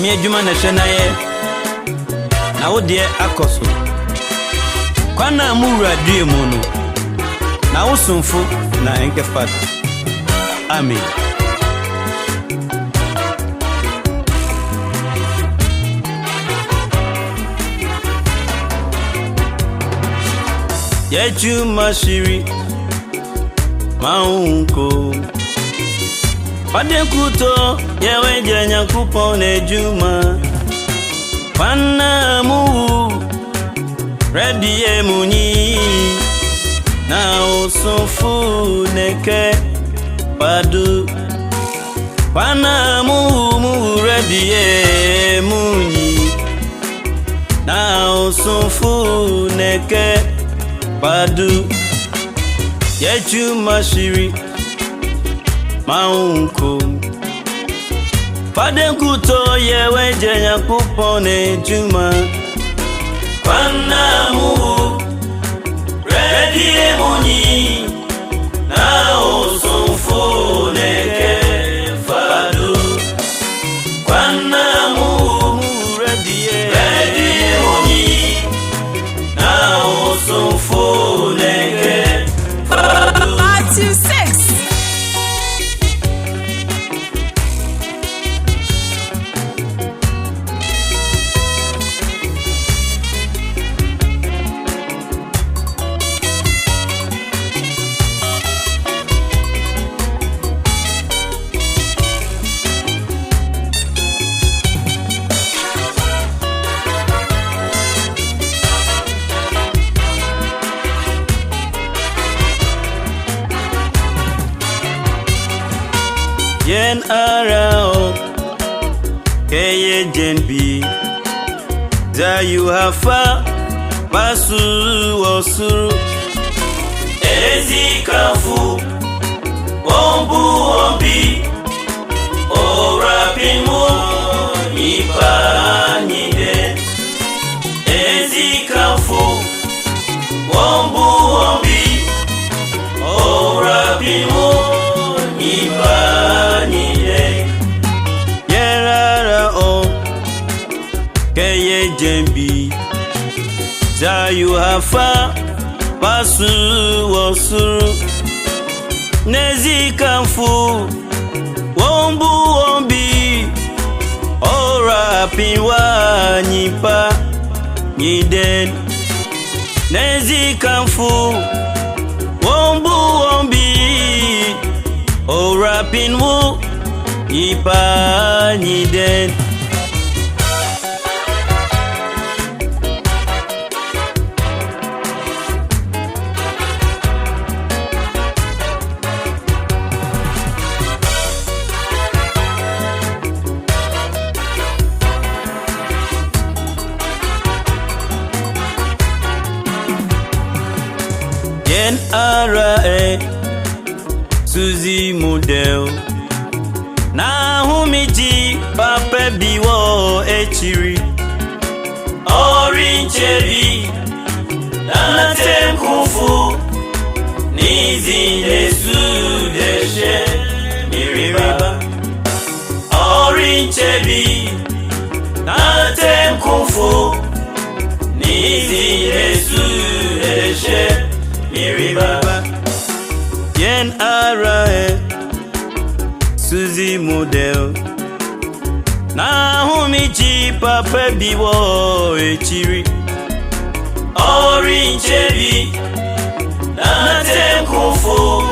Nyame adwuma na hwe na ye na wo de akoso kwana mu wradue mu no na wo somfo na enkefat amen. Yeju mashiri maunko Padekuto yewe jenya kupone juma Panamu Ready emuni Na usofu neke Padu Panamu ready emuni Na usofu neke Padu Yeju mashiri Maunko Padekuto yewe jenya kupone juma Panamu Ready emuni Na osonfo neke Fadu Panamu Ready emuni Na osonfo neke Fadu Matthew 6. Yen arao Agyei Jnr Za you hafa Basu osuru Ezikafu Wombu wombi Orapimu Ipanide Ezikafu Wombu wombi Orapimu Ipanide Yerara o Agyei Jnr Za you hafa Basu osuru Nezikafu Wombu wombi Orapiwa Nipa Niden Nezikafu Wombu wombi Orapinwu Ipa Niden Yen ara Suzy model Na humiji Pape biwo echiri Orincheri Na temkufu Nizi desu deshe Miriba Orincheri Na temkufu Nizi desu deshe Miriba Yen ara Suzy model Na humiji Pape biwo echiri Orincheri Na temkufu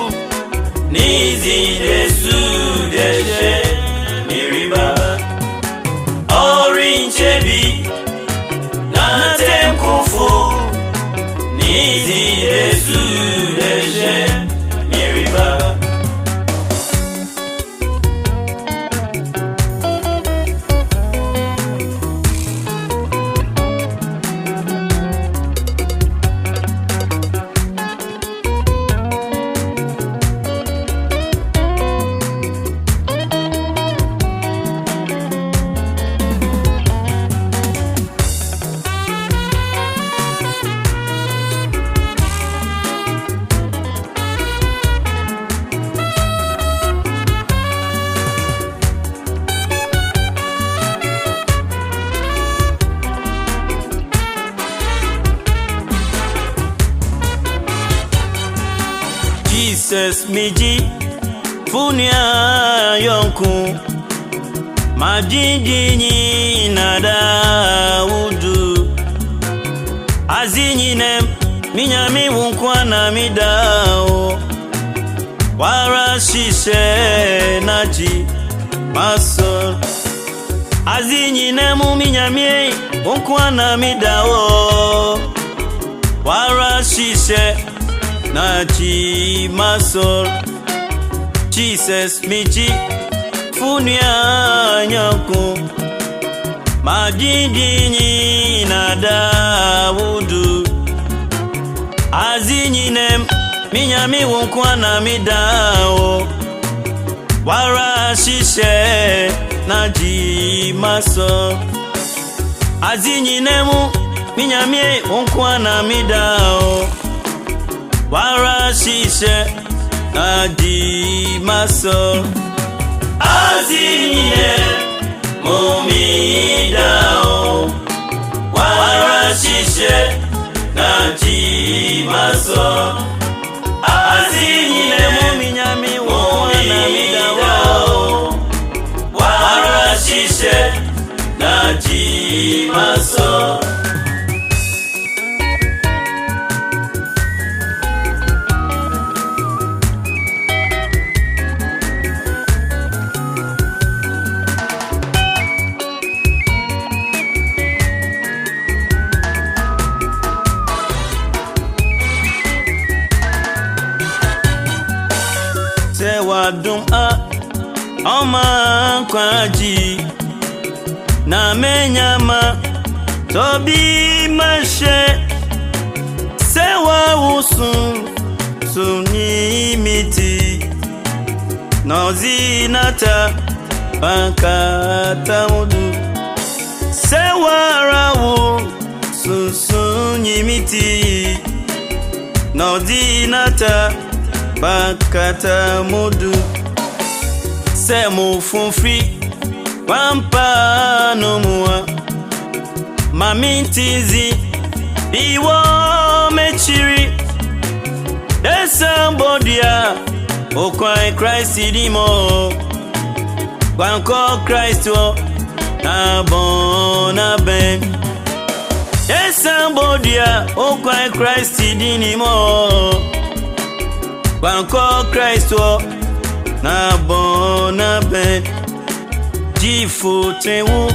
Nizi desu deshe Miriba Orincheri Na temkufu Nizi desu deshe Miriba Jesus miji funia yonku majinjini na Daudu azinyinem minyami wunkwa na midao wara shishe naji masol azinyinem minyami wunkwa na midao wara shishe naji masol Jesus miji funia nyanku majinjini na Daudu azinyinem minyami wunkwa na midao wara shishe naji maso azinyinem minyami wunkwa na midao wara shishe naji maso azinyinem mumidao wara shishe naji maso azinyinem minyami wunkwa na midao wara shishe naji maso se wadum a oma kwaji na menyama tobi mashe se wa usun suni miti nozinata bakata mudu se wa rawu sunsunyi miti nozinata bakata mudu se mu funfri wampa no mua mamintizi iwo mechiri desambodia okwa Christ dimo kwanko Christ o abona ben desambodia okwa Christ dinimo kwanko Christ o abona ben jifu tewu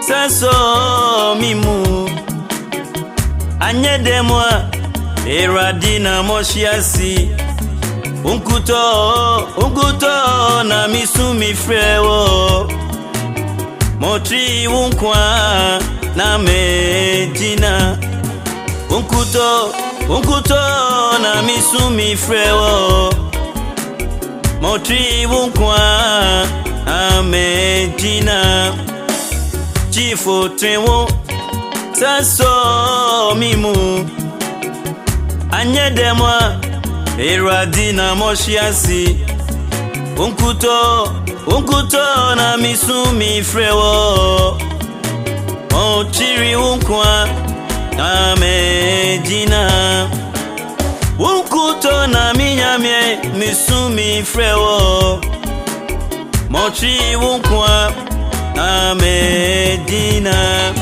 saso mimu anyedemwa eradina moshiasi unkuto na misumi frewo motri wunkwa na medina unkuto na misumi frewo motri wunkwa Medina chifo trewo saso mimu anyedemwa eradina moshiasi unkuto na misumi frewo ochiri unkwa na Medina unkuto na minyamie misumi frewo mochi wunkwa na Medina